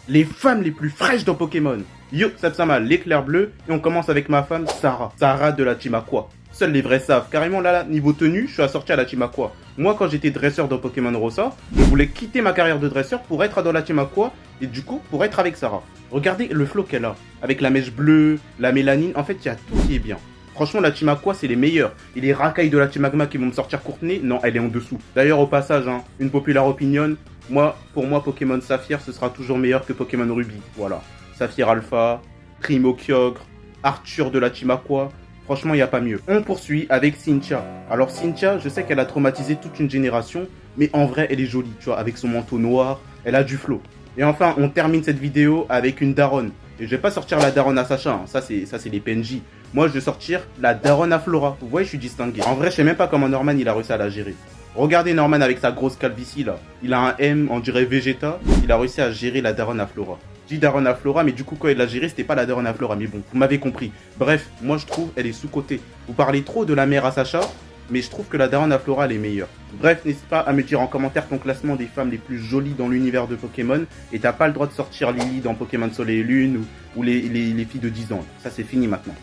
les femmes les plus fraîches dans Pokémon. Yo, Sapsama, l'éclair bleu, et on commence avec ma femme, Sarah. Sarah de la Team Aqua. Seuls les vrais savent. Carrément là, niveau tenue, je suis assorti à la Team Aqua. Moi, quand j'étais dresseur dans Pokémon Rosa, je voulais quitter ma carrière de dresseur pour être dans la Team Aqua, et du coup, pour être avec Sarah. Regardez le flow qu'elle a. Avec la mèche bleue, la mélanine, en fait, il y a tout qui est bien. Franchement, la Team Aqua, c'est les meilleurs. Et les racailles de la Team Magma qui vont me sortir Courtenay, non, elle est en dessous. D'ailleurs, au passage, hein, une populaire opinion, pour moi, Pokémon Saphir, ce sera toujours meilleur que Pokémon Ruby. Voilà. Saphir Alpha, Primo Kyogre, Arthur de la Team Aqua. Franchement, il n'y a pas mieux. On poursuit avec Cynthia. Alors, Cynthia, je sais qu'elle a traumatisé toute une génération, mais en vrai, elle est jolie, tu vois, avec son manteau noir, elle a du flow. Et enfin, on termine cette vidéo avec une daronne. Et je vais pas sortir la daronne à Sacha, hein. Ça c'est les PNJ. Moi, je vais sortir la daronne à Flora. Vous voyez, je suis distingué. En vrai, je sais même pas comment Norman il a réussi à la gérer. Regardez Norman avec sa grosse calvitie là. Il a un M, on dirait Vegeta. Il a réussi à gérer la daronne à Flora. Je dis daronne à Flora, mais du coup, quand il l'a géré, c'était pas la daronne à Flora. Mais bon, vous m'avez compris. Bref, moi je trouve elle est sous-cotée. Vous parlez trop de la mère à Sacha, mais je trouve que la daronne à Flora elle est meilleure. Bref, n'hésite pas à me dire en commentaire ton classement des femmes les plus jolies dans l'univers de Pokémon. Et t'as pas le droit de sortir Lily dans Pokémon Soleil et Lune ou les filles de 10 ans. Ça c'est fini maintenant.